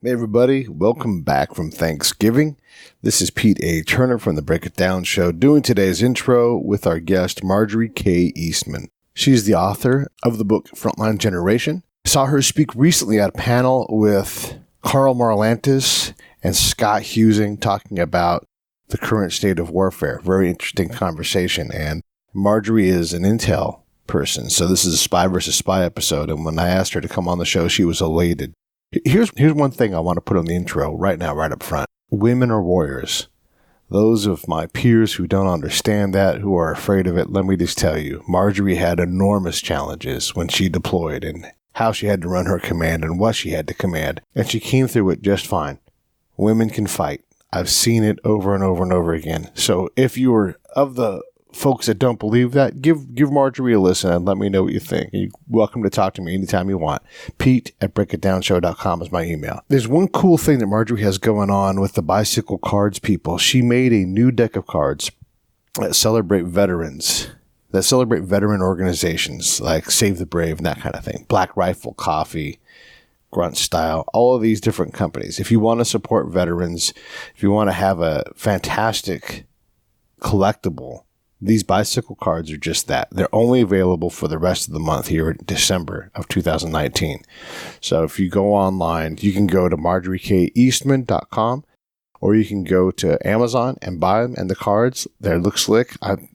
Hey everybody, welcome back from Thanksgiving. This is Pete A. Turner from the Break It Down Show doing today's intro with our guest Marjorie K Eastman. She's the author of the book Frontline Generation. I saw her speak recently at a panel with Carl Marlantis and Scott Husing talking about the current state of warfare. Very interesting conversation. And Marjorie is an intel person, so this is a spy versus spy episode. And when I asked her to come on the show, she was elated. Here's one thing I want to put on the intro right now, right up front. Women are warriors. Those of my peers who don't understand that, who are afraid of it, let me just tell you, Marjorie had enormous challenges when she deployed and how she had to run her command and what she had to command. And she came through it just fine. Women can fight. I've seen it over and over and over again. So if you were of the folks that don't believe that, give Marjorie a listen and let me know what you think. You're welcome to talk to me anytime you want. Pete@breakitdownshow.com is my email. There's one cool thing that Marjorie has going on with the bicycle cards people. She made a new deck of cards that celebrate veterans, that celebrate veteran organizations like Save the Brave and that kind of thing. Black Rifle Coffee, Grunt Style, all of these different companies. If you want to support veterans, if you want to have a fantastic collectible, these bicycle cards are just that. They're only available for the rest of the month here in December of 2019. So if you go online, you can go to marjoriekeastman.com or you can go to Amazon and buy them. And the cards, they look slick. I've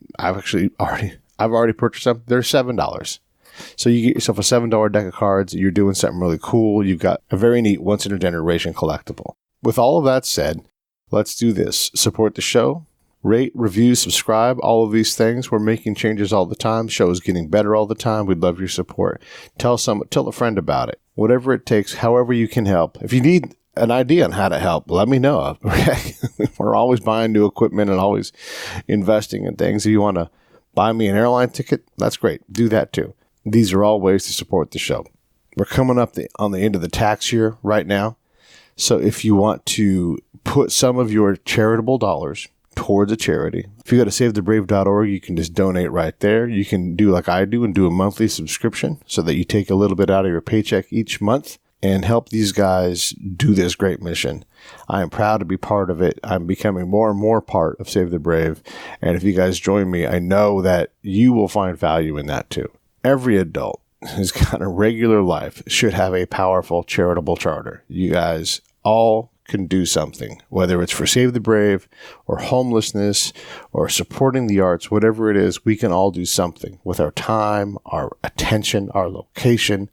already purchased them. They're $7. So you get yourself a $7 deck of cards. You're doing something really cool. You've got a very neat once-in-a-generation collectible. With all of that said, let's do this. Support the show. Rate, review, subscribe, all of these things. We're making changes all the time. Show is getting better all the time. We'd love your support. Tell a friend about it. Whatever it takes, however you can help. If you need an idea on how to help, let me know. We're always buying new equipment and always investing in things. If you want to buy me an airline ticket, that's great. Do that too. These are all ways to support the show. We're coming up on the end of the tax year right now. So if you want to put some of your charitable dollars towards a charity, if you go to savethebrave.org, you can just donate right there. You can do like I do and do a monthly subscription so that you take a little bit out of your paycheck each month and help these guys do this great mission. I am proud to be part of it. I'm becoming more and more part of Save the Brave. And if you guys join me, I know that you will find value in that too. Every adult who's got a regular life should have a powerful charitable charter. You guys all can do something, whether it's for Save the Brave or homelessness or supporting the arts, whatever it is, we can all do something with our time, our attention, our location,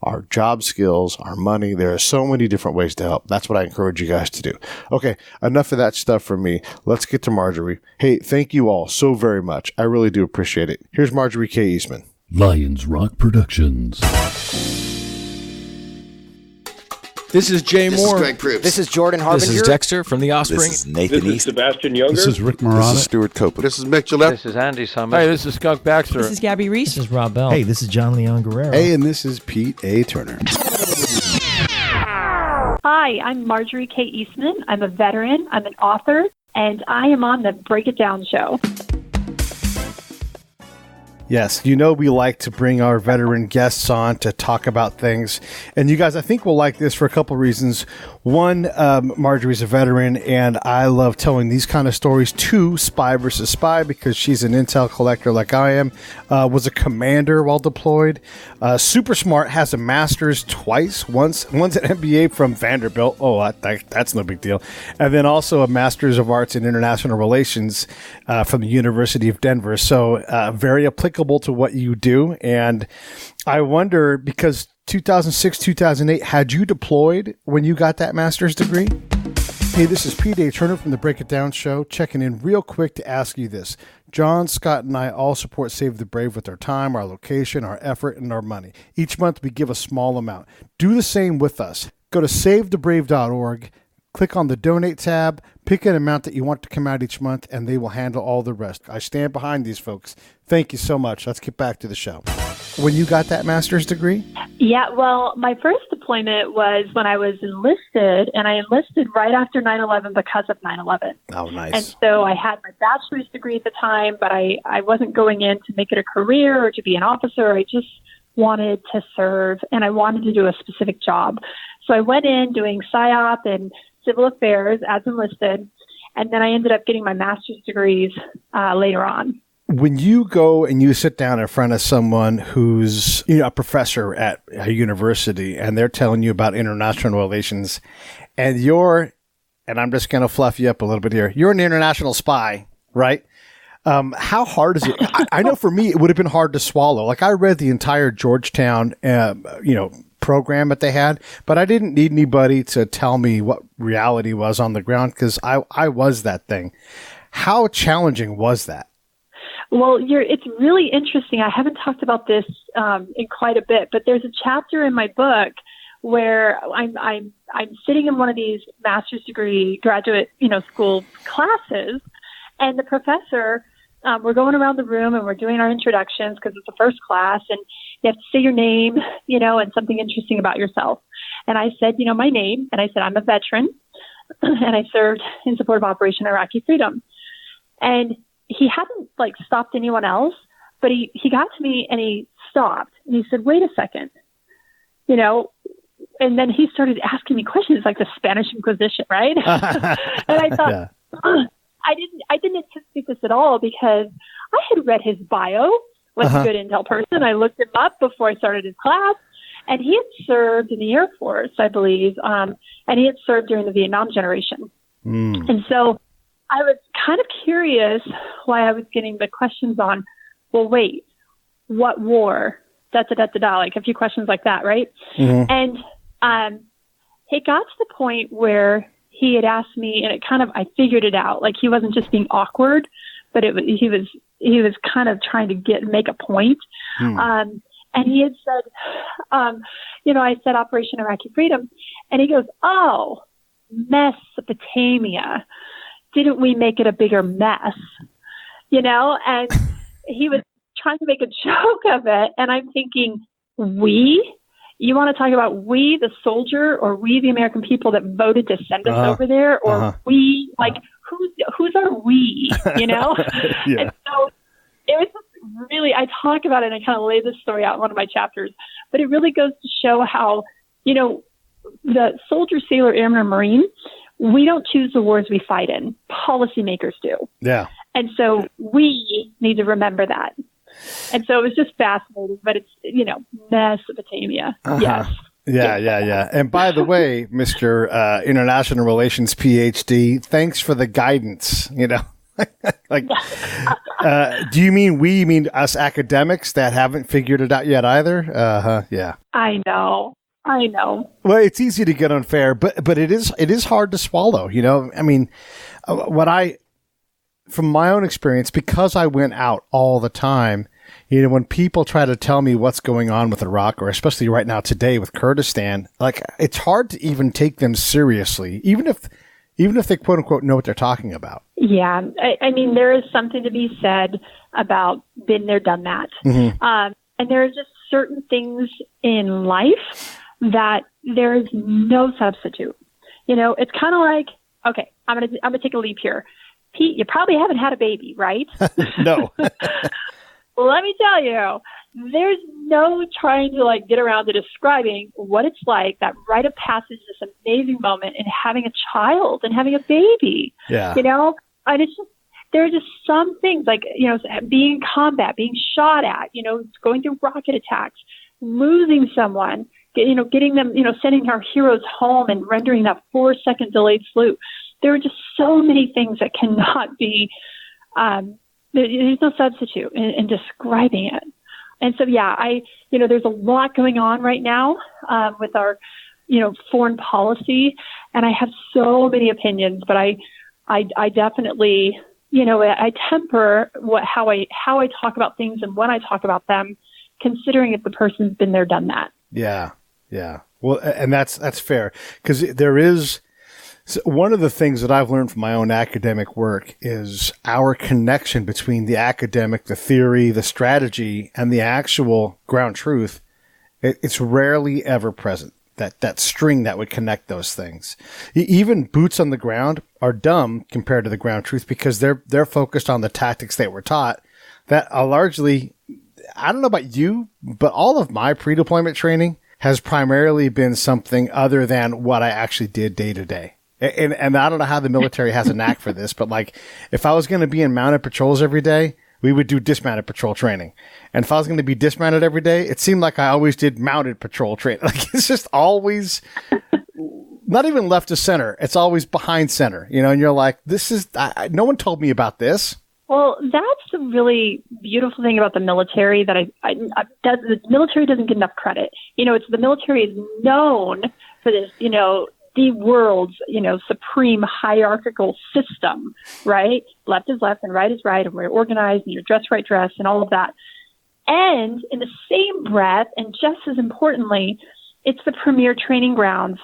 our job skills, our money. There are so many different ways to help. That's what I encourage you guys to do. Okay, enough of that stuff from me. Let's get to Marjorie. Hey, thank you all so very much. I really do appreciate it. Here's Marjorie K Eastman. Lions Rock Productions. This is Jay Moore. This is Greg Proops. This is Jordan Harbinger. This is Dexter from The Offspring. This is Nathan This is East. Sebastian Younger. This is Rick Morata. This is Stuart Copeland. This is Mick Gillette. This is Andy Summers. Hey, this is Skunk Baxter. This is Gabby Reese. This is Rob Bell. Hey, this is John Leon Guerrero. Hey, and this is Pete A. Turner. Hi, I'm Marjorie K Eastman. I'm a veteran. I'm an author, and I am on the Break It Down show. Yes, you know we like to bring our veteran guests on to talk about things. And you guys, I think will like this for a couple reasons. One, Marjorie's a veteran, and I love telling these kind of stories. Two, spy versus spy, because she's an intel collector like I am. Was a commander while deployed. Super smart, has a master's twice. Once an MBA from Vanderbilt. Oh, that's no big deal. And then also a master's of arts in international relations from the University of Denver. So very applicable to what you do. And I wonder, because 2006, 2008, had you deployed when you got that master's degree? Hey, this is Pete A. Turner from the Break It Down show, checking in real quick to ask you this. John, Scott, and I all support Save the Brave with our time, our location, our effort, and our money. Each month we give a small amount. Do the same with us. Go to savethebrave.org, click on the donate tab, pick an amount that you want to come out each month, and they will handle all the rest. I stand behind these folks. Thank you so much. Let's get back to the show. When you got that master's degree? Yeah, well, my first deployment was when I was enlisted, and I enlisted right after 9/11 because of 9/11. Oh, nice. And so I had my bachelor's degree at the time, but I wasn't going in to make it a career or to be an officer. I just wanted to serve, and I wanted to do a specific job. So I went in doing PSYOP and civil affairs as enlisted, and then I ended up getting my master's degrees later on. When you go and you sit down in front of someone who's a professor at a university and they're telling you about international relations and I'm just going to fluff you up a little bit here, you're an international spy, right? How hard is it? I know for me, it would have been hard to swallow. Like I read the entire Georgetown, program that they had, but I didn't need anybody to tell me what reality was on the ground because I was that thing. How challenging was that? Well, it's really interesting. I haven't talked about this in quite a bit, but there's a chapter in my book where I'm sitting in one of these master's degree graduate school classes, and the professor, we're going around the room and we're doing our introductions because it's the first class, and you have to say your name, and something interesting about yourself. And I said, my name, and I said I'm a veteran, and I served in support of Operation Iraqi Freedom. And he hadn't stopped anyone else, but he got to me and he stopped and he said, wait a second, and then he started asking me questions like the Spanish Inquisition, right? And I thought, yeah. I didn't anticipate this at all because I had read his bio, was a good intel person. I looked him up before I started his class, and he had served in the Air Force, I believe, and he had served during the Vietnam generation. And so I was kind of curious why I was getting the questions on, well, wait, what war? Like a few questions like that, right? And it got to the point where he had asked me, and I figured it out. Like he wasn't just being awkward, but he was kind of trying to make a point. And he had said, I said Operation Iraqi Freedom, and he goes, oh, Mesopotamia. Didn't we make it a bigger mess? And he was trying to make a joke of it. And I'm thinking, you want to talk about we, the soldier, or we, the American people that voted to send us over there, or we, who's our we, Yeah. And so it was just really, I talk about it and I kind of lay this story out in one of my chapters, but it really goes to show how, the soldier, sailor, airman, or Marine, we don't choose the wars we fight in. Policymakers do. Yeah. And so we need to remember that. And so it was just fascinating, but it's, Mesopotamia. Yes. Yeah. And by the way, Mr. International Relations PhD, thanks for the guidance, do you mean us academics that haven't figured it out yet either? Yeah. I know. Well, it's easy to get unfair, but it is hard to swallow, from my own experience, because I went out all the time, when people try to tell me what's going on with Iraq, or especially right now today with Kurdistan, it's hard to even take them seriously, even if they quote unquote know what they're talking about. Yeah. I mean, there is something to be said about been there, done that. And there are just certain things in life that there is no substitute. It's kind of like, okay, I'm gonna take a leap here. Pete, you probably haven't had a baby, right? No. Let me tell you, there's no trying to get around to describing what it's like, that rite of passage, this amazing moment in having a child and having a baby. Yeah. And it's just, there are just some things being in combat, being shot at, going through rocket attacks, losing someone, getting them, sending our heroes home and rendering that 4-second delayed salute. There are just so many things that cannot be, there's no substitute in describing it. And so, yeah, there's a lot going on right now with our, foreign policy, and I have so many opinions, but I definitely, I temper how I talk about things and when I talk about them, considering if the person's been there, done that. Yeah. Well, and that's fair, because there is. So one of the things that I've learned from my own academic work is our connection between the academic, the theory, the strategy, and the actual ground truth. It's rarely ever present, that string that would connect those things. Even boots on the ground are dumb compared to the ground truth, because they're focused on the tactics they were taught that are largely, I don't know about you, but all of my pre-deployment training has primarily been something other than what I actually did day to day. And I don't know how the military has a knack for this, but like if I was going to be in mounted patrols every day, we would do dismounted patrol training. And if I was going to be dismounted every day, it seemed like I always did mounted patrol training. Like it's just always not even left to center. It's always behind center, you know, and you're like, this is, no one told me about this. Well, that's the really beautiful thing about the military that the military doesn't get enough credit. You know, the military is known for this, you know, the world's, you know, supreme hierarchical system, right? Left is left and right is right, and we're organized, and you're dressed right dress and all of that. And in the same breath, and just as importantly, it's the premier training grounds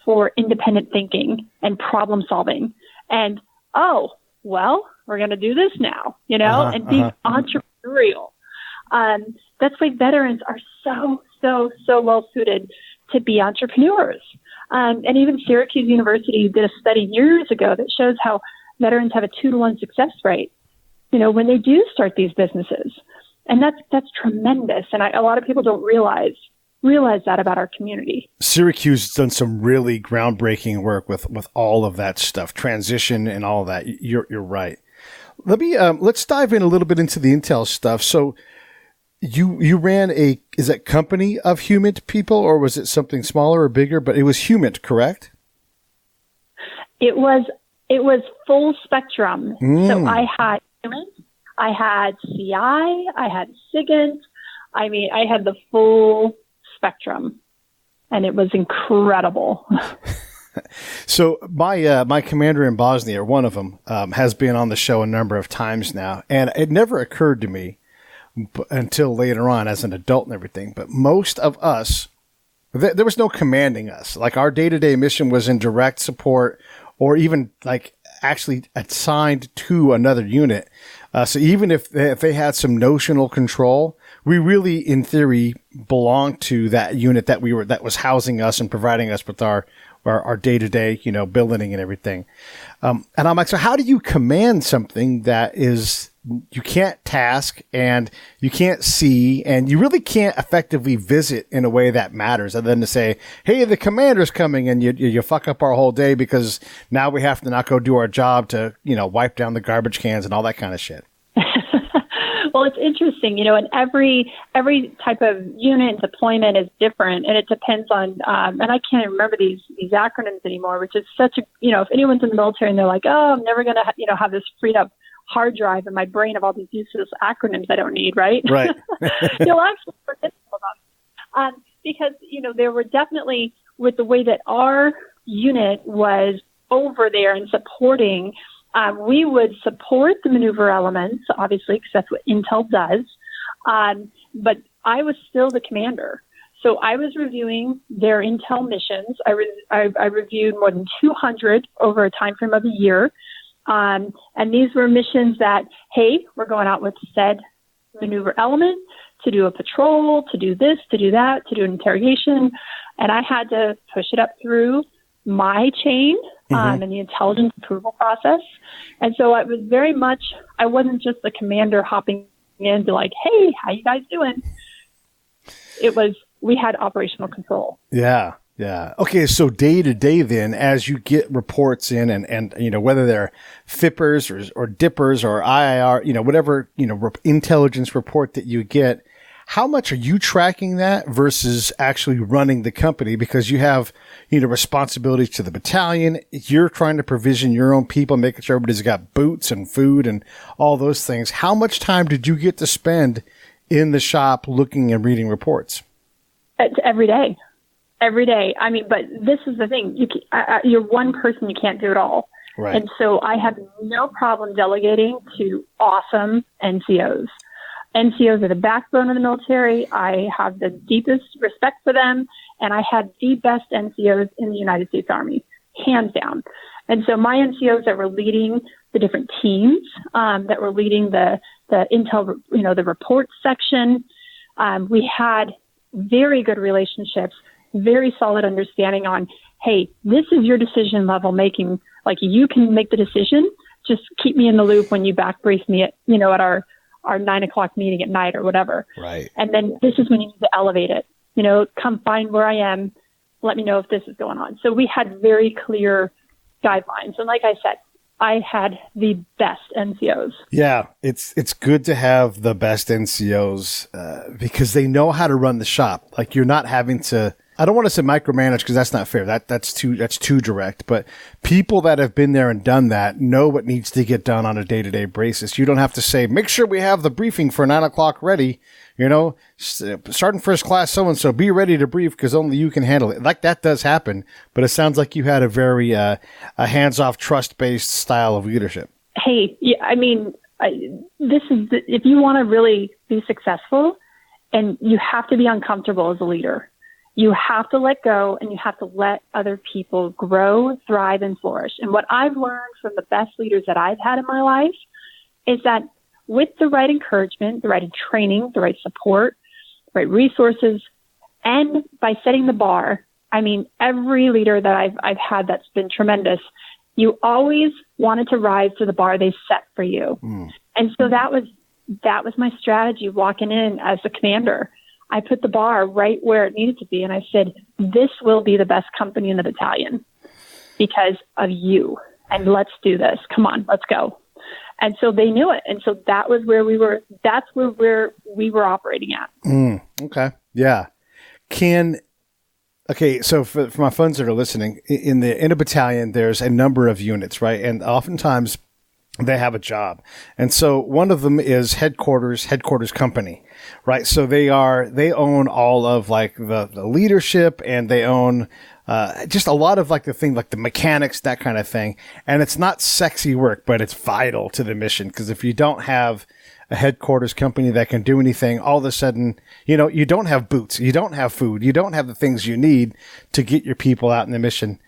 for independent thinking and problem solving. And, oh, well, we're going to do this now, you know, and be entrepreneurial. That's why veterans are so well suited to be entrepreneurs. And even Syracuse University did a study years ago that shows how veterans have a 2-to-1 success rate, you know, when they do start these businesses. And that's tremendous. And a lot of people don't realize that about our community. Syracuse has done some really groundbreaking work with all of that stuff, transition and all of that. You're right. Let's dive in a little bit into the intel stuff. So you ran is that company of HUMINT people, or was it something smaller or bigger? But it was HUMINT, correct? It was full spectrum. So I had HUMINT, I had CI, I had SIGINT. I mean, I had the full spectrum, and it was incredible. So my commander in Bosnia, or one of them, has been on the show a number of times now, and it never occurred to me until later on as an adult and everything. But most of us, there was no commanding us. Like our day-to-day mission was in direct support, or even like actually assigned to another unit. So even if they had some notional control, we really, in theory, belonged to that unit that was housing us and providing us with our day-to-day, you know, billeting and everything. And I'm like, so how do you command something that is, you can't task and you can't see and you really can't effectively visit in a way that matters, other than to say, hey, the commander's coming, and you fuck up our whole day because now we have to not go do our job to, you know, wipe down the garbage cans and all that kind of shit. Well, it's interesting, you know, and every type of unit deployment is different, and it depends on, and I can't remember these acronyms anymore, which is such a, you know, if anyone's in the military and they're like, oh, I'm never going to, you know, have this freed up hard drive in my brain of all these useless acronyms I don't need, right? Right. You'll actually forget about them. Because, you know, there were definitely, with the way that our unit was over there and supporting, we would support the maneuver elements, obviously, because that's what Intel does. But I was still the commander. So I was reviewing their Intel missions. I reviewed more than 200 over a time frame of a year. And these were missions that, hey, we're going out with said maneuver element to do a patrol, to do this, to do that, to do an interrogation. And I had to push it up through my chain and the intelligence approval process. And so it was very much, I wasn't just the commander hopping in to like, hey, how you guys doing? It was, we had operational control. Yeah. Yeah. Okay. So day to day then, as you get reports in and, you know, whether they're FIPPers or DIPPers or IIR, you know, whatever, you know, intelligence report that you get, how much are you tracking that versus actually running the company? Because you have, you know, responsibilities to the battalion. You're trying to provision your own people, making sure everybody's got boots and food and all those things. How much time did you get to spend in the shop looking and reading reports? Every day. Every day. I mean, but this is the thing. You're one person. You can't do it all. Right. And so I have no problem delegating to awesome NCOs. NCOs are the backbone of the military. I have the deepest respect for them, and I had the best NCOs in the United States Army, hands down. And so my NCOs that were leading the different teams, that were leading the intel, you know, the reports section, we had very good relationships, very solid understanding on, hey, this is your decision level making. Like, you can make the decision. Just keep me in the loop when you back brief me at, you know, at our 9 o'clock meeting at night or whatever. Right. And then this is when you need to elevate it. come find where I am. Let me know if this is going on. So we had very clear guidelines. And like I said, I had the best NCOs. Yeah, it's good to have the best NCOs because they know how to run the shop. Like you're not having to. I don't want to say micromanage because that's not fair. That's too direct. But people that have been there and done that know what needs to get done on a day-to-day basis. You don't have to say, make sure we have the briefing for 9 o'clock ready. Starting first class so-and-so, be ready to brief because only you can handle it. Like that does happen. But it sounds like you had a very a hands-off, trust-based style of leadership. Hey, yeah, I mean, if you want to really be successful, and you have to be uncomfortable as a leader. You have to let go and you have to let other people grow, thrive, and flourish. And what I've learned from the best leaders that I've had in my life is that with the right encouragement, the right training, the right support, the right resources, and by setting the bar, I mean, every leader that I've had that's been tremendous, you always wanted to rise to the bar they set for you. And so that was my strategy walking in as the commander. I put the bar right where it needed to be. And I said, this will be the best company in the battalion because of you. And let's do this. Come on, let's go. And so they knew it. And so that was where we were. That's where we were operating at. Okay. Yeah. So for my friends that are listening, in a battalion, there's a number of units, right? And oftentimes they have a job. And so one of them is headquarters company, right? So they own all of like the leadership and they own just a lot of like the mechanics, that kind of thing. And it's not sexy work, but it's vital to the mission. Because if you don't have a headquarters company that can do anything, all of a sudden, you don't have boots, you don't have food, you don't have the things you need to get your people out in the mission.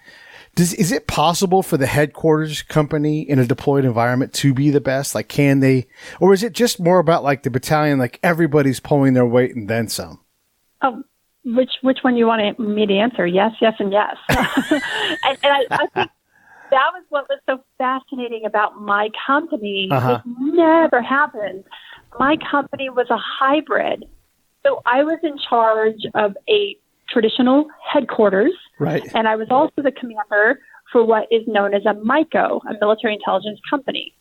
Is it possible for the headquarters company in a deployed environment to be the best? Like, can they, or is it just more about like the battalion, like everybody's pulling their weight and then some? Oh, which one you want me to answer? Yes, yes, and yes. and I think that was what was so fascinating about my company. It never happened. My company was a hybrid. So I was in charge of a traditional headquarters. Right. And I was also the commander for what is known as a MICO, a military intelligence company.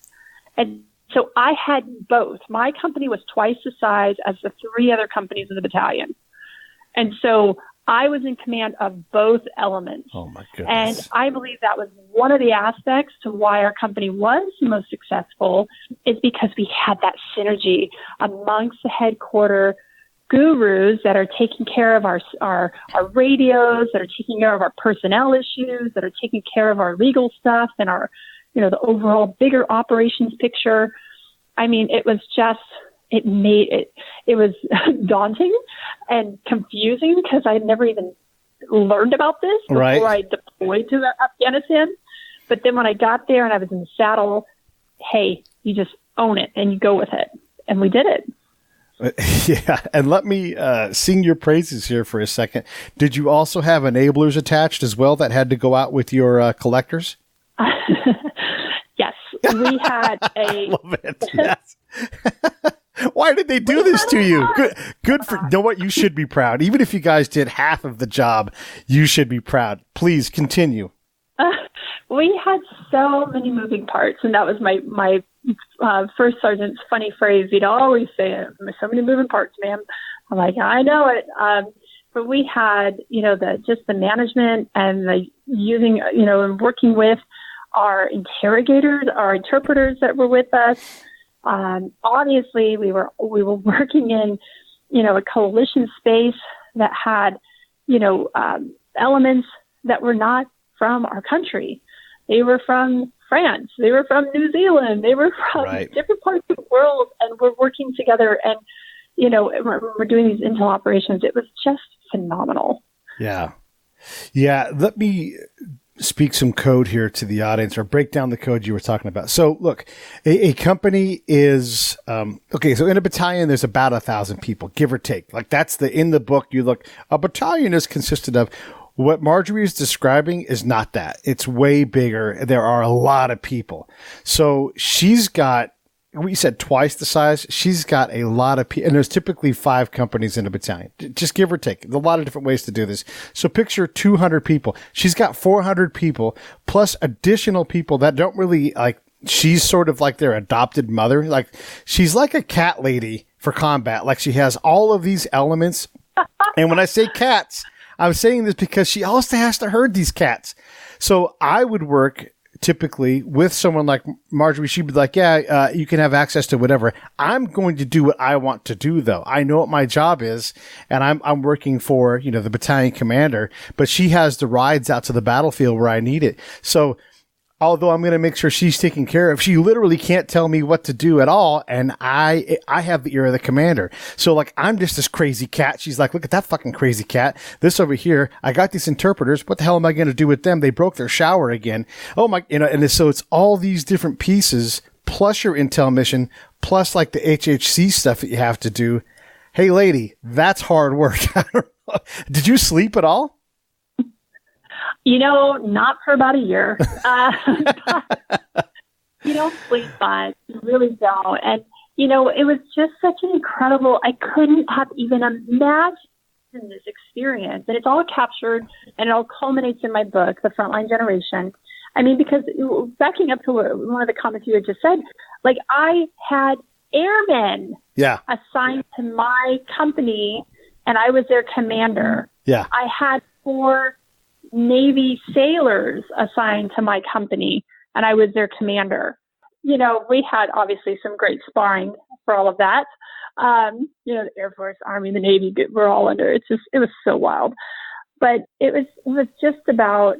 And so I had both. My company was twice the size as the 3 other companies in the battalion. And so I was in command of both elements. Oh, my goodness. And I believe that was one of the aspects to why our company was most successful is because we had that synergy amongst the headquarters gurus that are taking care of our radios, that are taking care of our personnel issues, that are taking care of our legal stuff and our, the overall bigger operations picture. I mean, it was just, it was daunting and confusing because I had never even learned about this before I deployed to Afghanistan. But then when I got there and I was in the saddle, hey, you just own it and you go with it. And we did it. Yeah, and let me sing your praises here for a second. Did you also have enablers attached as well that had to go out with your collectors? Yes, we had a. Love it. Yes. Why did they do this to you? Good for. You know what? You should be proud. Even if you guys did half of the job, you should be proud. Please continue. We had so many moving parts, and that was my first sergeant's funny phrase. He'd always say, "So many moving parts, ma'am." I'm like, I know it. But we had, the management and the using, and working with our interrogators, our interpreters that were with us. Obviously, we were working in, a coalition space that had, elements that were not from our country. They were from France. They were from New Zealand. They were from different parts of the world, and we're working together. And we're doing these intel operations. It was just phenomenal. Yeah. Let me speak some code here to the audience, or break down the code you were talking about. So look, a company is, so in a battalion, there's about 1,000 people, give or take. Like that's in the book, you look, a battalion is consisted of. What Marjorie is describing is not that. It's way bigger. There are a lot of people. So she's got we said twice the size. She's got a lot of people, and there's typically 5 companies in a battalion. Just give or take. There's a lot of different ways to do this. So picture 200 people. She's got 400 people plus additional people that don't really like. She's sort of like their adopted mother. Like she's like a cat lady for combat. Like she has all of these elements. And when I say cats, I'm saying this because she also has to herd these cats. So I would work typically with someone like Marjorie. She'd be like, yeah, you can have access to whatever. I'm going to do what I want to do, though. I know what my job is, and I'm working for, the battalion commander, but she has the rides out to the battlefield where I need it. So although I'm going to make sure she's taken care of, she literally can't tell me what to do at all. And I have the ear of the commander. So like, I'm just this crazy cat. She's like, look at that fucking crazy cat. This over here, I got these interpreters. What the hell am I going to do with them? They broke their shower again. Oh my, and so it's all these different pieces plus your intel mission, plus like the HHC stuff that you have to do. Hey lady, that's hard work. Did you sleep at all? Not for about a year. You don't sleep much. You really don't. And, it was just such an incredible, I couldn't have even imagined this experience. And it's all captured and it all culminates in my book, The Frontline Generation. I mean, because backing up to one of the comments you had just said, like I had airmen assigned to my company and I was their commander. Yeah. I had 4 Navy sailors assigned to my company, and I was their commander. We had obviously some great sparring for all of that. The Air Force, Army, the Navy, we're all under. It was so wild. But it was just about,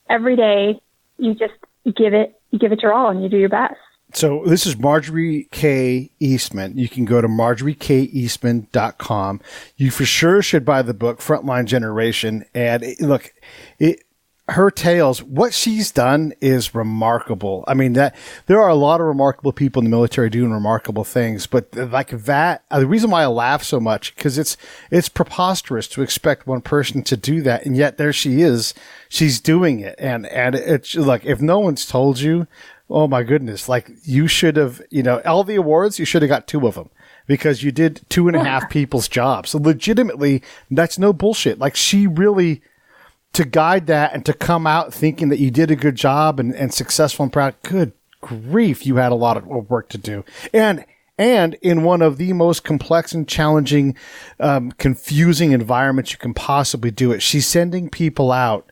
every day you just give it your all and you do your best. So this is Marjorie K Eastman. You can go to marjoriekeastman.com. You for sure should buy the book, Frontline Generation. And her tales, what she's done is remarkable. I mean, that there are a lot of remarkable people in the military doing remarkable things, but like that, the reason why I laugh so much, because it's preposterous to expect one person to do that. And yet there she is, she's doing it. And it's like, if no one's told you, oh my goodness, like you should have, all the awards, you should have got 2 of them because you did 2.5 people's jobs. So legitimately, that's no bullshit. Like she really, to guide that and to come out thinking that you did a good job and successful and proud, good grief, you had a lot of work to do. And in one of the most complex and challenging, confusing environments you can possibly do it. She's sending people out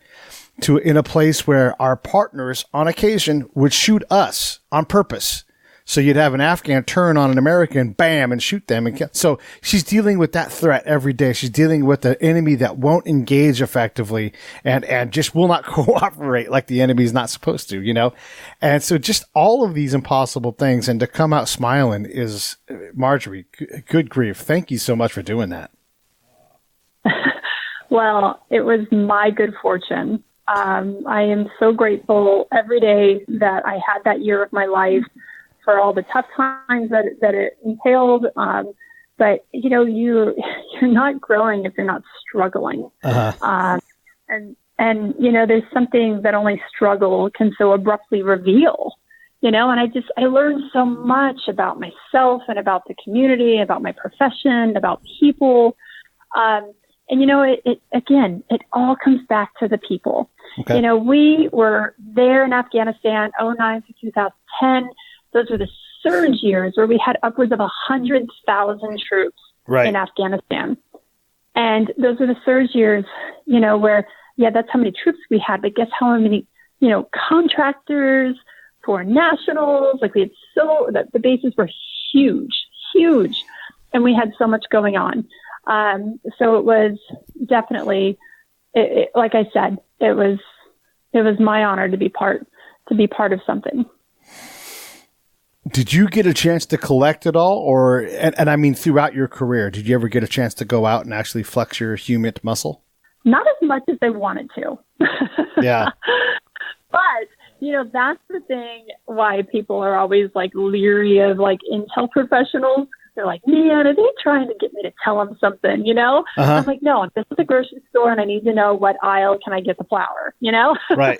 in a place where our partners on occasion would shoot us on purpose. So you'd have an Afghan turn on an American, bam, and shoot them. So she's dealing with that threat every day. She's dealing with the enemy that won't engage effectively and just will not cooperate like the enemy is not supposed to, And so just all of these impossible things, and to come out smiling is, Marjorie, good grief. Thank you so much for doing that. Well, it was my good fortune. I am so grateful every day that I had that year of my life for all the tough times that it entailed. But you're not growing if you're not struggling. Uh-huh. And there's something that only struggle can so abruptly reveal. And I learned so much about myself and about the community, about my profession, about people. It all comes back to the people. Okay. We were there in Afghanistan, 2009 to 2010. Those were the surge years where we had upwards of 100,000 troops in Afghanistan. And those were the surge years, where, that's how many troops we had. But guess how many, contractors, foreign nationals, like we had the bases were huge. And we had so much going on. So it was definitely, like I said, it was my honor to be part of something. Did you get a chance to collect it all, and I mean throughout your career, did you ever get a chance to go out and actually flex your human muscle? Not as much as I wanted to. Yeah. But, that's the thing why people are always like leery of like intel professionals. They're like, man, are they trying to get me to tell them something, Uh-huh. I'm like, no, I'm just at the grocery store and I need to know what aisle can I get the flour, Right.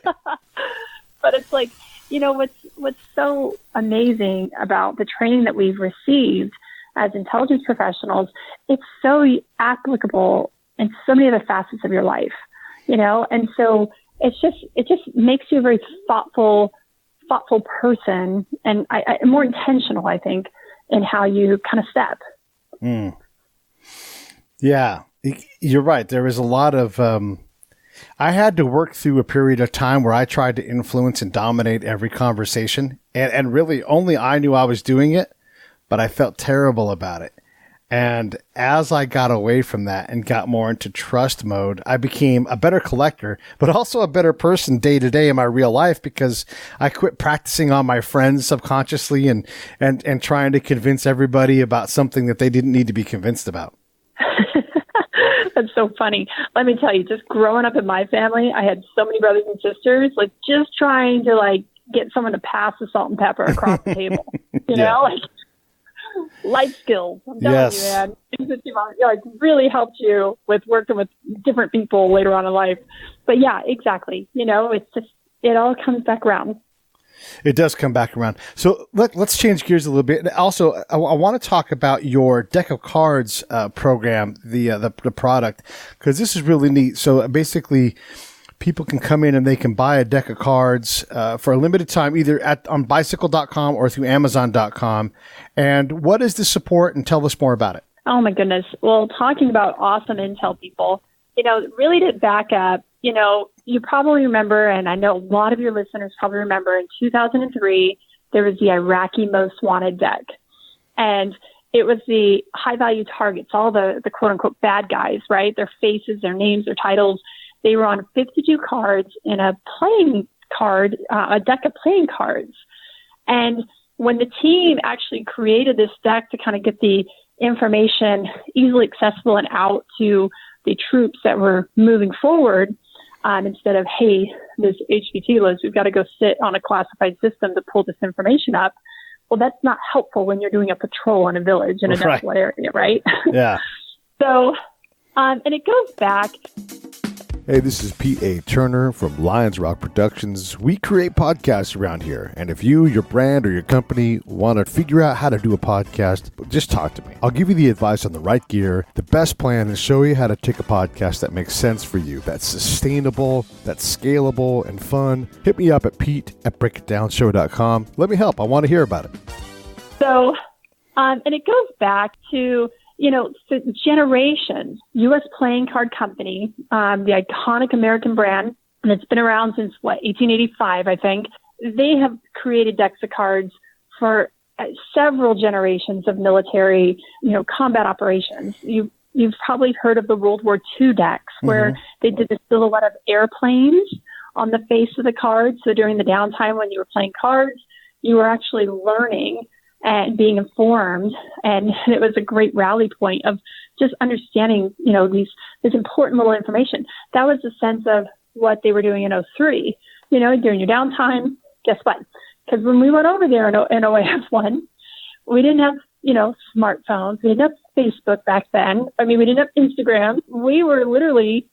But it's like, what's so amazing about the training that we've received as intelligence professionals, it's so applicable in so many other facets of your life, and so it just makes you a very thoughtful person, and more intentional, I think, in how you kind of step. Yeah, you're right. There is a lot of, I had to work through a period of time where I tried to influence and dominate every conversation, and really only I knew I was doing it, but I felt terrible about it. And as I got away from that and got more into trust mode, I became a better collector, but also a better person day to day in my real life, because I quit practicing on my friends subconsciously and trying to convince everybody about something that they didn't need to be convinced about. That's so funny. Let me tell you, just growing up in my family, I had so many brothers and sisters, just trying to get someone to pass the salt and pepper across the table, life skills. I'm telling you, man, things that really helped you with working with different people later on in life. But yeah, exactly. It's just, it all comes back around. It does come back around. So let's change gears a little bit. And also, I want to talk about your deck of cards program, the product, because this is really neat. So basically, people can come in and they can buy a deck of cards for a limited time, either on bicycle.com or through amazon.com. And what is the support? And tell us more about it. Oh, my goodness. Well, talking about awesome intel people, really to back up, you probably remember, and I know a lot of your listeners probably remember, in 2003, there was the Iraqi Most Wanted deck. And it was the high-value targets, all the quote-unquote bad guys, right? Their faces, their names, their titles. They were on 52 cards in a playing card, a deck of playing cards. And when the team actually created this deck to kind of get the information easily accessible and out to the troops that were moving forward, instead of, hey, this HVT list, we've got to go sit on a classified system to pull this information up. Well, that's not helpful when you're doing a patrol in a village in a desolate area, right? Yeah. So, and it goes back. Hey, this is Pete A. Turner from Lions Rock Productions. We create podcasts around here. And if you, your brand, or your company want to figure out how to do a podcast, just talk to me. I'll give you the advice on the right gear, the best plan, and show you how to take a podcast that makes sense for you, that's sustainable, that's scalable, and fun. Hit me up at pete@breakitdownshow.com. Let me help. I want to hear about it. So, and it goes back to, for generations, U.S. Playing Card Company, the iconic American brand that's been around since, 1885, I think. They have created decks of cards for several generations of military, combat operations. You've probably heard of the World War II decks, where they did the silhouette of airplanes on the face of the card. So during the downtime when you were playing cards, you were actually learning and being informed. And it was a great rally point of just understanding, this important little information. That was the sense of what they were doing in 03. During your downtime, guess what? Because when we went over there in OAF1, we didn't have, smartphones. We didn't have Facebook back then. I mean, we didn't have Instagram. We were literally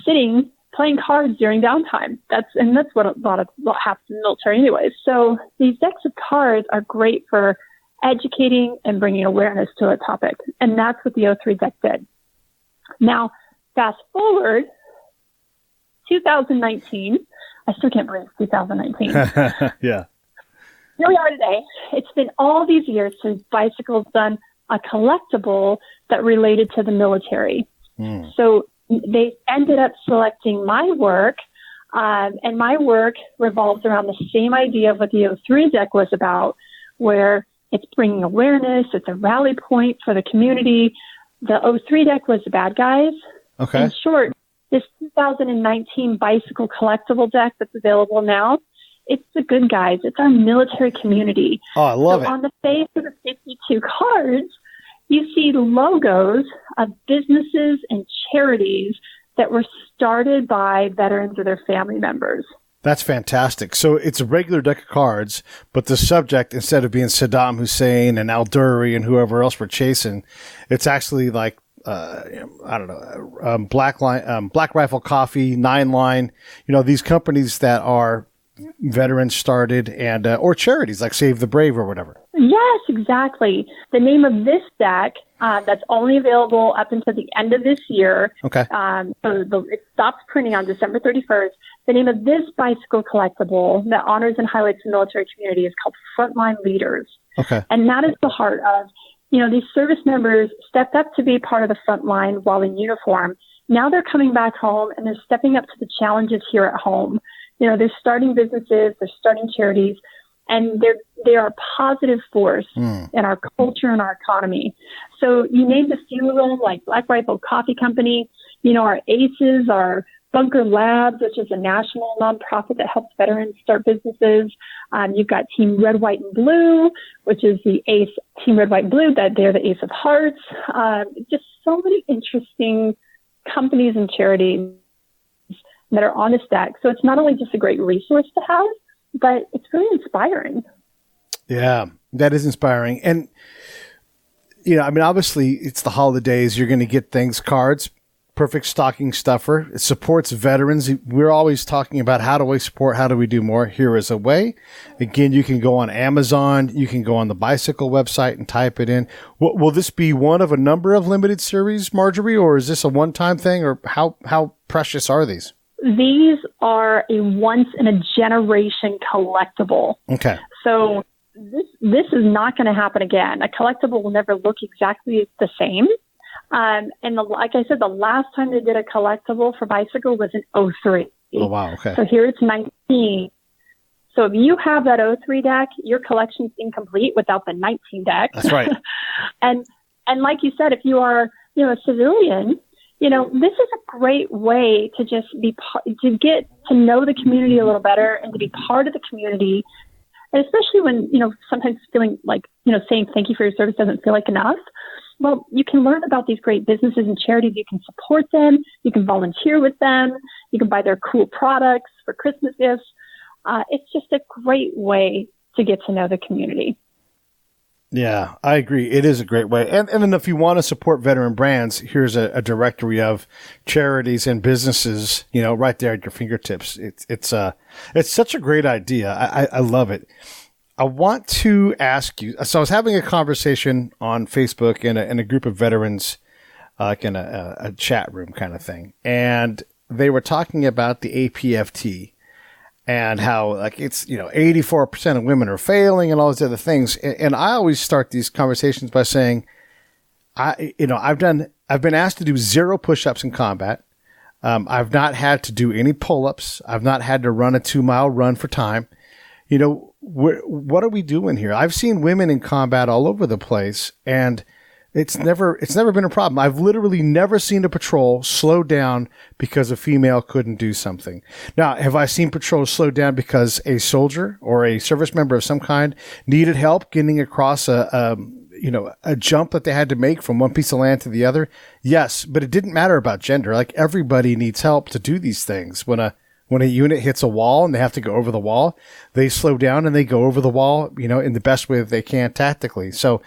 sitting playing cards during downtime. That's what happens in the military anyways. So these decks of cards are great for educating and bringing awareness to a topic. And that's what the 03 deck did. Now, fast forward, 2019. I still can't believe it's 2019. Yeah. Here we are today. It's been all these years since Bicycle's done a collectible that related to the military. So they ended up selecting my work, and my work revolves around the same idea of what the 03 deck was about, where it's bringing awareness, it's a rally point for the community. The 03 deck was the bad guys. Okay. In short, this 2019 Bicycle collectible deck that's available now, it's the good guys. It's our military community. Oh, I love it. On the face of the 52 cards, you see logos of businesses and charities that were started by veterans or their family members. That's fantastic. So it's a regular deck of cards, but the subject, instead of being Saddam Hussein and Al Dury and whoever else we're chasing, it's actually like, Black Rifle Coffee, Nine Line, these companies that are veterans started, and or charities like Save the Brave or whatever. Yes, exactly. The name of this deck that's only available up until the end of this year. Okay. It stops printing on December 31st. The name of this bicycle collectible that honors and highlights the military community is called Frontline Leaders. Okay. And that is the heart of, these service members stepped up to be part of the front line while in uniform. Now they're coming back home and they're stepping up to the challenges here at home. They're starting businesses, they're starting charities, and they are a positive force in our culture and our economy. So you name the funeral, like Black Rifle Coffee Company, our ACEs, our Bunker Labs, which is a national nonprofit that helps veterans start businesses. You've got Team Red, White, and Blue, which is the ACE, Team Red, White, and Blue, that they're the Ace of Hearts. Just so many interesting companies and charities that are on this deck. So it's not only just a great resource to have, but it's really inspiring. Yeah, that is inspiring. And, obviously it's the holidays. You're going to get things, cards, perfect stocking stuffer. It supports veterans. We're always talking about how do we support, how do we do more? Here is a way. Again, you can go on Amazon. You can go on the bicycle website and type it in. Will this be one of a number of limited series, Marjorie, or is this a one-time thing, or how precious are these? These are a once-in-a-generation collectible. Okay. So this is not going to happen again. A collectible will never look exactly the same. Like I said, the last time they did a collectible for bicycle was in 2003. Oh, wow. Okay. So here it's 19. So if you have that 2003 deck, your collection's incomplete without the 19 deck. That's right. and like you said, if you are, a civilian, this is a great way to just to get to know the community a little better and to be part of the community. And especially when, sometimes feeling like, saying thank you for your service doesn't feel like enough. Well, you can learn about these great businesses and charities. You can support them. You can volunteer with them. You can buy their cool products for Christmas gifts. It's just a great way to get to know the community. Yeah, I agree. It is a great way. And then if you want to support veteran brands, here's a directory of charities and businesses, right there at your fingertips. It's such a great idea. I love it. I want to ask you, so I was having a conversation on Facebook in a group of veterans, like in a chat room kind of thing. And they were talking about the APFT and how it's, 84% of women are failing and all these other things. And I always start these conversations by saying, I've been asked to do 0 push-ups in combat. I've not had to do any pull-ups. I've not had to run a 2-mile run for time. What are we doing here? I've seen women in combat all over the place, and it's never been a problem. I've literally never seen a patrol slow down because a female couldn't do something. Now, have I seen patrols slow down because a soldier or a service member of some kind needed help getting across a jump that they had to make from one piece of land to the other? Yes, but it didn't matter about gender. Like, everybody needs help to do these things. When a unit hits a wall and they have to go over the wall, they slow down and they go over the wall, in the best way that they can tactically. So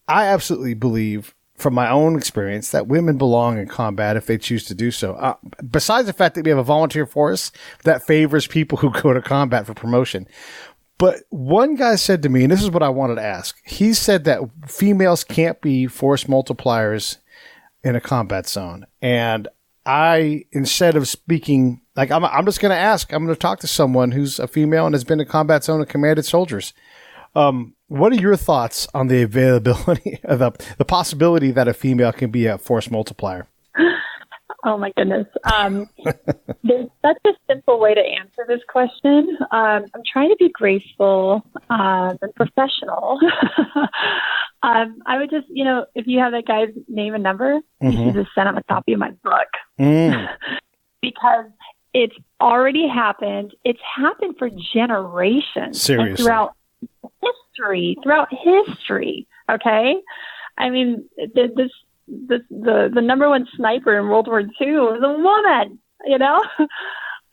I absolutely believe, from my own experience, that women belong in combat if they choose to do so. Besides the fact that we have a volunteer force that favors people who go to combat for promotion. But one guy said to me, and this is what I wanted to ask, he said that females can't be force multipliers in a combat zone. And instead of speaking, I'm just going to ask, I'm going to talk to someone who's a female and has been in combat zone and commanded soldiers. What are your thoughts on the availability of the possibility that a female can be a force multiplier? Oh my goodness. There's such a simple way to answer this question. I'm trying to be graceful and professional. I would just, if you have that guy's name and number, you should just send him a copy of my book. Because it's already happened. It's happened for generations. Seriously. Throughout history. Okay. I mean, the number one sniper in World War II was a woman,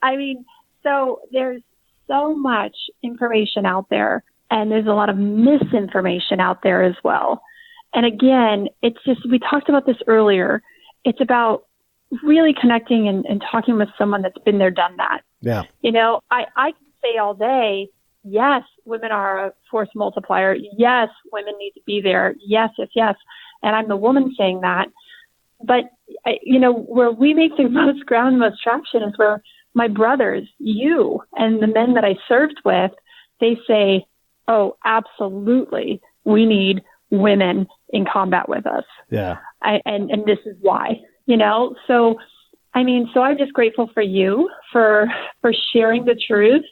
I mean, so there's so much information out there, and there's a lot of misinformation out there as well. And again, it's just, we talked about this earlier. It's about really connecting and talking with someone that's been there, done that. Yeah. I can say all day, yes, women are a force multiplier. Yes, women need to be there. Yes, yes, yes. And I'm the woman saying that. But, where we make the most ground, most traction is where my brothers, you, and the men that I served with, they say, oh, absolutely, we need women in combat with us. Yeah. And this is why, So, so I'm just grateful for you for sharing the truth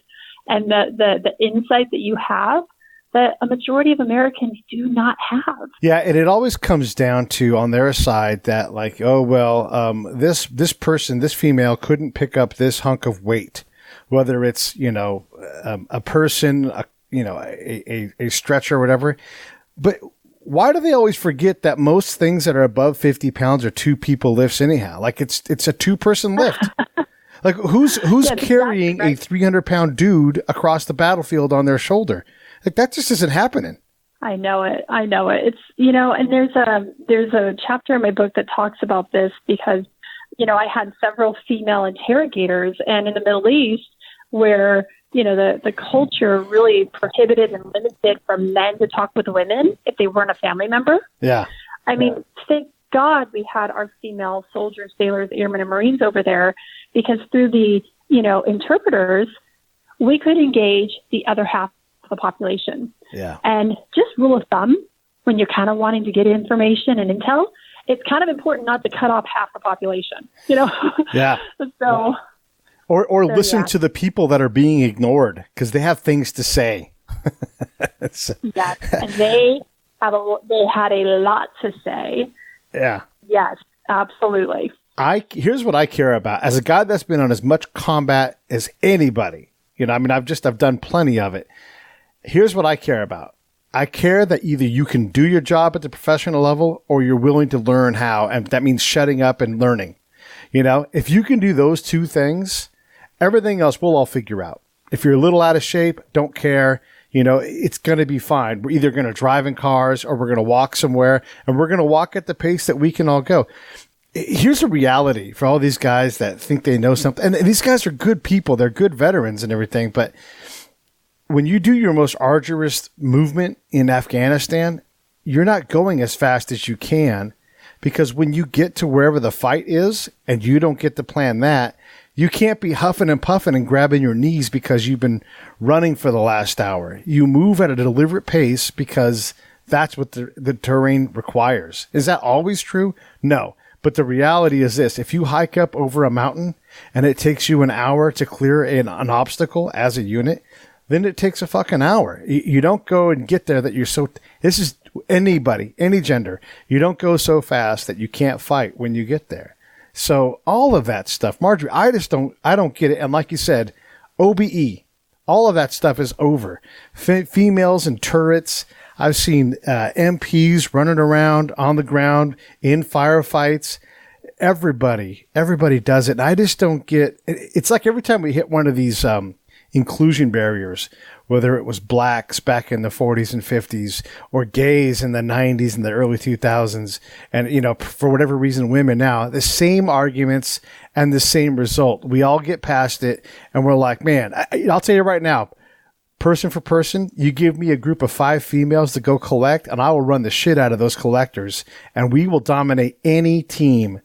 and the insight that you have that a majority of Americans do not have. Yeah, and it always comes down to, on their side, that like, oh, well, this person, this female couldn't pick up this hunk of weight, whether it's, a person, a stretcher or whatever. But why do they always forget that most things that are above 50 pounds are two people lifts anyhow? Like it's a 2-person lift. Like who's carrying a 300-pound dude across the battlefield on their shoulder? Like that just isn't happening. I know it. It's, and there's a chapter in my book that talks about this because, I had several female interrogators, and in the Middle East where, the culture really prohibited and limited for men to talk with women if they weren't a family member. Yeah. Thank God we had our female soldiers, sailors, airmen, and Marines over there, because through the, interpreters, we could engage the other half of the population. Yeah. And just rule of thumb, when you're kind of wanting to get information and intel, it's kind of important not to cut off half the population, Yeah. So. Or listen to the people that are being ignored because they have things to say. Yes, and they had a lot to say. Yeah. Yes, absolutely. Here's what I care about as a guy that's been on as much combat as anybody. I've done plenty of it. Here's what I care about. I care that either you can do your job at the professional level or you're willing to learn how, and that means shutting up and learning. If you can do those two things, everything else we'll all figure out. If you're a little out of shape, don't care. It's going to be fine. We're either going to drive in cars or we're going to walk somewhere, and we're going to walk at the pace that we can all go. Here's a reality for all these guys that think they know something. And these guys are good people. They're good veterans and everything. But when you do your most arduous movement in Afghanistan, you're not going as fast as you can, because when you get to wherever the fight is and you don't get to plan that, you can't be huffing and puffing and grabbing your knees because you've been running for the last hour. You move at a deliberate pace because that's what the terrain requires. Is that always true? No. But the reality is this: if you hike up over a mountain and it takes you an hour to clear an obstacle as a unit, then it takes a fucking hour. You don't go and get there that you're so... This is anybody, any gender. You don't go so fast that you can't fight when you get there. So all of that stuff, Marjorie, I don't get it. And like you said, OBE, all of that stuff is over. Females and turrets. I've seen MPs running around on the ground in firefights. Everybody does it. And I just don't get, it's like every time we hit one of these inclusion barriers, whether it was blacks back in the 40s and 50s or gays in the 90s and the early 2000s, and, for whatever reason, women now, the same arguments and the same result. We all get past it and we're like, man, I'll tell you right now, person for person, you give me a group of 5 females to go collect, and I will run the shit out of those collectors, and we will dominate any team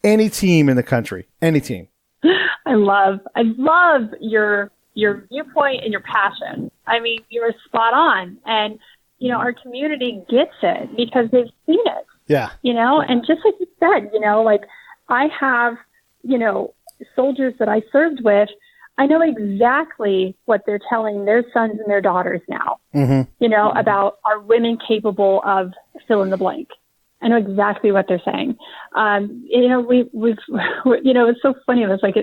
in the country, any team. I love your viewpoint and your passion. You're spot on. And, our community gets it because they've seen it. Yeah. And just like you said, I have, soldiers that I served with, I know exactly what they're telling their sons and their daughters now, about are women capable of fill in the blank. I know exactly what they're saying. It's so funny. It was like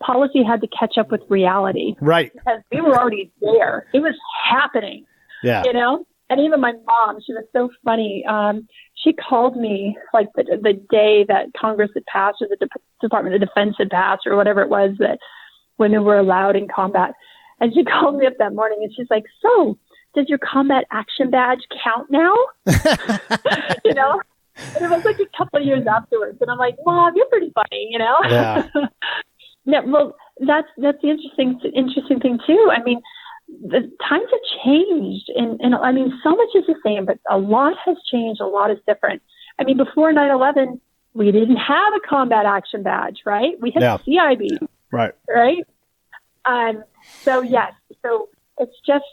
policy had to catch up with reality. Right. Because we were already there. It was happening. Yeah. And even my mom, she was so funny. She called me like the day that Congress had passed, or the Department of Defense had passed, or whatever it was, that women were allowed in combat. And she called me up that morning and she's like, so does your combat action badge count now? And it was like a couple of years afterwards. And I'm like, Mom, you're pretty funny, you know? Yeah. Yeah, well, that's the interesting thing too. I mean, the times have changed, and I mean, so much is the same, but a lot has changed. A lot is different. I mean, before 9/11, we didn't have a combat action badge, right? We had CIB, right? So yes, so it's just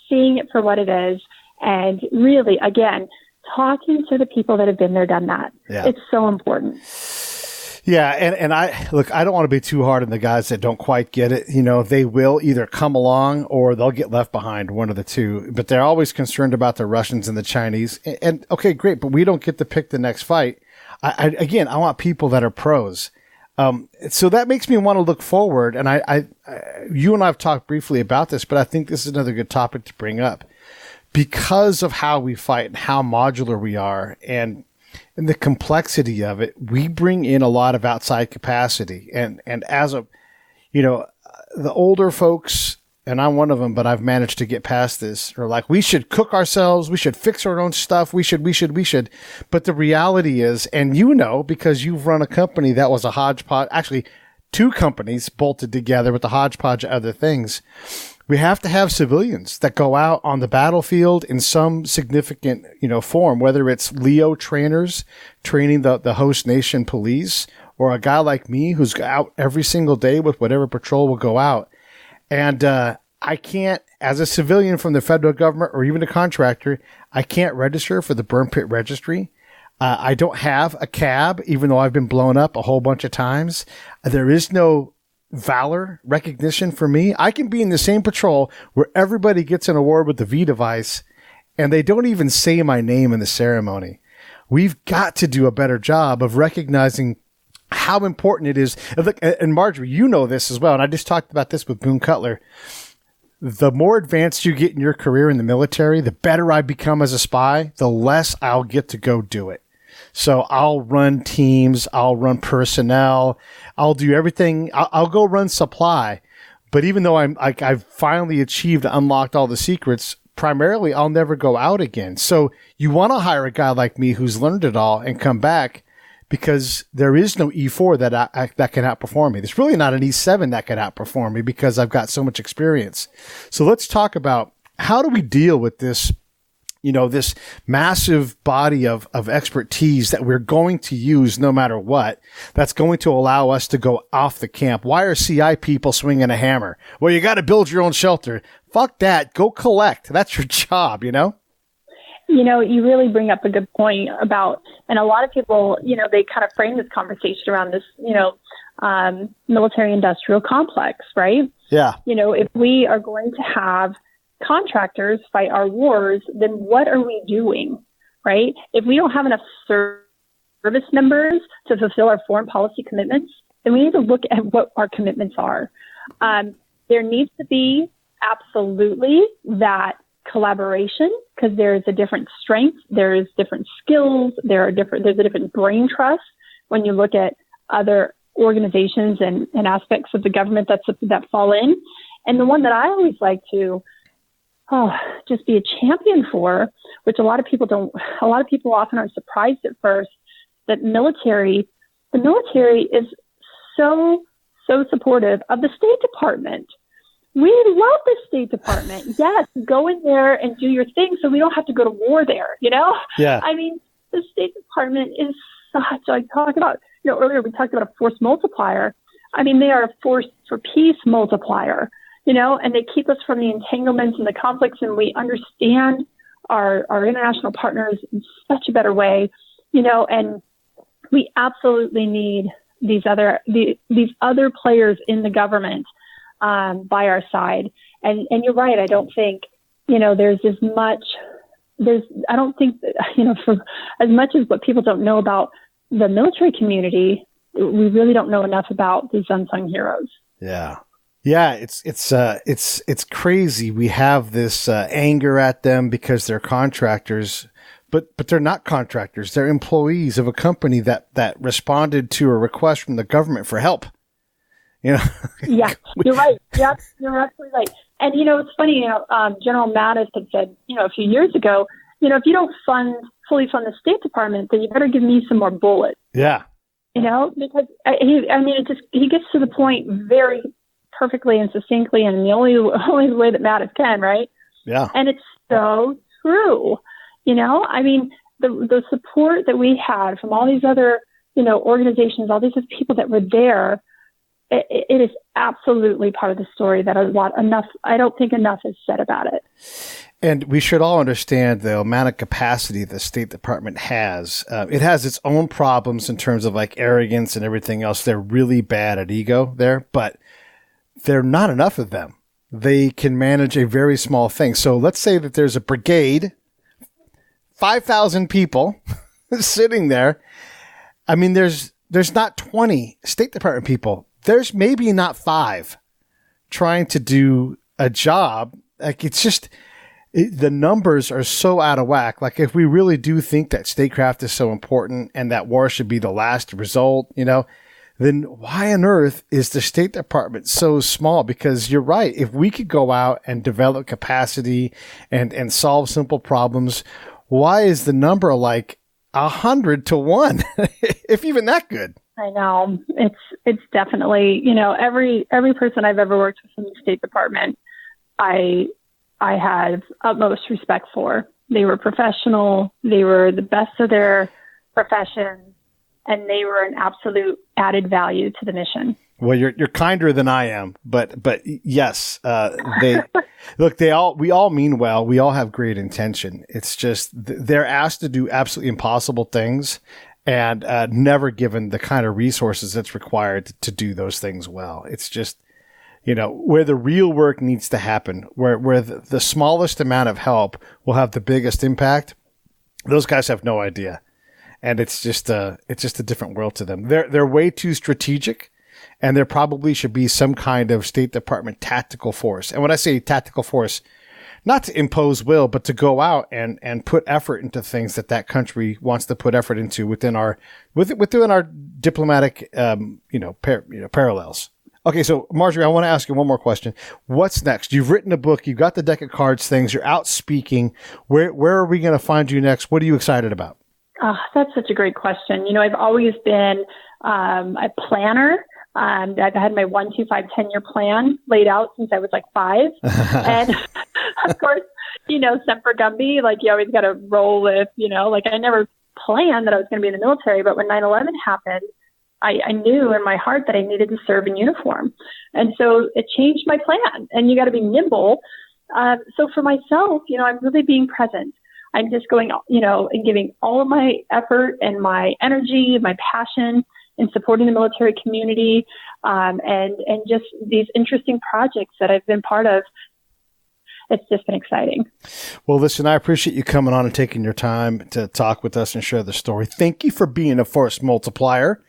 seeing it for what it is, and really, again, talking to the people that have been there, done that. Yeah. It's so important. Yeah, and I don't want to be too hard on the guys that don't quite get it. You know, they will either come along or they'll get left behind, one of the two. But they're always concerned about the Russians and the Chinese. And okay, great, but we don't get to pick the next fight. I want people that are pros. So that makes me want to look forward. And you and I have talked briefly about this, but I think this is another good topic to bring up because of how we fight and how modular we are, and the complexity of it. We bring in a lot of outside capacity, and as a, the older folks, and I'm one of them, but I've managed to get past this, are like, we should cook ourselves, we should fix our own stuff, we should. But the reality is, and because you've run a company that was a hodgepodge, actually 2 companies bolted together with a hodgepodge of other things. We have to have civilians that go out on the battlefield in some significant, form, whether it's Leo trainers training the host nation police, or a guy like me who's out every single day with whatever patrol will go out. And I can't, as a civilian from the federal government or even a contractor, I can't register for the burn pit registry. I don't have a cab, even though I've been blown up a whole bunch of times. There is no valor recognition for me. I can be in the same patrol where everybody gets an award with the V device and they don't even say my name in the ceremony. We've got to do a better job of recognizing how important it is. And Marjorie, you know this as well. And I just talked about this with Boone Cutler. The more advanced you get in your career in the military, the better I become as a spy, the less I'll get to go do it. So I'll run teams, I'll run personnel, I'll do everything. I'll go run supply. But even though I've finally achieved, unlocked all the secrets, primarily I'll never go out again. So you want to hire a guy like me who's learned it all and come back, because there is no E4 that can outperform me. There's really not an E7 that can outperform me because I've got so much experience. So let's talk about, how do we deal with this, this massive body of expertise that we're going to use no matter what, that's going to allow us to go off the camp. Why are CI people swinging a hammer? Well, you got to build your own shelter. Fuck that. Go collect. That's your job, You really bring up a good point about, and a lot of people, they kind of frame this conversation around this, military industrial complex, right? Yeah. If we are going to have contractors fight our wars, then what are we doing, right? If we don't have enough service members to fulfill our foreign policy commitments, then we need to look at what our commitments are. There needs to be absolutely that collaboration, because there's a different strength, there's different skills, there's a different brain trust when you look at other organizations and aspects of the government that fall in. And the one that I always like to just be a champion for, which a lot of people often are surprised at first, that the military is so supportive of the State Department. We love the State Department. Yes, go in there and do your thing so we don't have to go to war there, Yeah. I mean, the State Department is such, earlier we talked about a force multiplier. I mean, they are a force for peace multiplier, and they keep us from the entanglements and the conflicts, and we understand our international partners in such a better way, and we absolutely need these other players in the government by our side. And you're right. I don't think, there's as much, I don't think that, for as much as what people don't know about the military community, we really don't know enough about these unsung heroes. Yeah. Yeah. It's crazy. We have this anger at them because they're contractors, but they're not contractors. They're employees of a company that responded to a request from the government for help. Yeah, you're right. Yeah, you're absolutely right. And, it's funny, General Mattis had said, a few years ago, if you don't fund rightfully from the State Department, then you better give me some more bullets. Yeah. Because he gets to the point very perfectly and succinctly, and the only way that Mattis can, right? Yeah. And it's so true. The support that we had from all these other, organizations, all these people that were there, it is absolutely part of the story that I don't think enough is said about it. And we should all understand the amount of capacity the State Department has. It has its own problems in terms of like arrogance and everything else. They're really bad at ego there, but there are not enough of them. They can manage a very small thing. So let's say that there's a brigade, 5,000 people sitting there. I mean, there's not 20 State Department people. There's maybe not 5 trying to do a job. Like it's just, the numbers are so out of whack. Like if we really do think that statecraft is so important and that war should be the last result, then why on earth is the State Department so small? Because you're right. If we could go out and develop capacity and solve simple problems, why is the number like 100 to 1, if even that good? I know. It's definitely, every person I've ever worked with in the State Department, I have utmost respect for. They were professional. They were the best of their profession, and they were an absolute added value to the mission. Well, you're kinder than I am, but yes, they look. We all mean well. We all have great intention. It's just they're asked to do absolutely impossible things, and never given the kind of resources that's required to do those things well. It's just, where the real work needs to happen, where the smallest amount of help will have the biggest impact. Those guys have no idea, and it's just a different world to them. They're way too strategic. And there probably should be some kind of State Department tactical force. And when I say tactical force, not to impose will, but to go out and put effort into things that country wants to put effort into within our diplomatic parallels. Okay, so Marjorie, I want to ask you one more question. What's next? You've written a book. You've got the deck of cards things. You're out speaking. Where are we going to find you next? What are you excited about? Oh, that's such a great question. I've always been a planner. I've had my 1, 2, 5, 10-year plan laid out since I was like 5. And of course, Semper Gumby, like you always got to roll with, I never planned that I was going to be in the military, but when 9/11 happened, I knew in my heart that I needed to serve in uniform. And so it changed my plan, and you got to be nimble. So for myself, I'm really being present. I'm just going, and giving all of my effort and my energy, my passion in supporting the military community, and just these interesting projects that I've been part of. It's just been exciting. Well, listen, I appreciate you coming on and taking your time to talk with us and share the story. Thank you for being a force multiplier,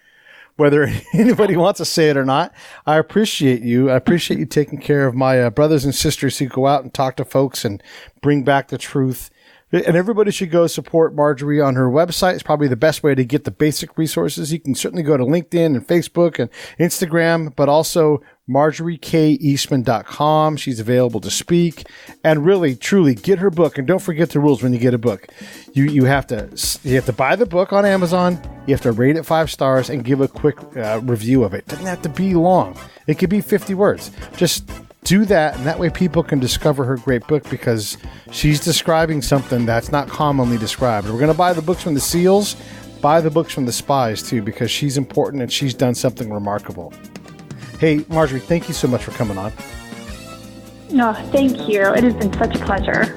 whether anybody wants to say it or not. I appreciate you. I appreciate you taking care of my brothers and sisters who go out and talk to folks and bring back the truth. And everybody should go support Marjorie on her website. It's probably the best way to get the basic resources. You can certainly go to LinkedIn and Facebook and Instagram, but also MarjorieKEastman.com. She's available to speak. And really, truly, get her book. And don't forget the rules when you get a book. You have to buy the book on Amazon. You have to rate it 5 stars and give a quick review of it. It doesn't have to be long. It could be 50 words. Just do that, and that way people can discover her great book, because she's describing something that's not commonly described. We're going to buy the books from the SEALs, buy the books from the spies too, because she's important and she's done something remarkable. Hey, Marjorie, thank you so much for coming on. No, thank you. It has been such a pleasure.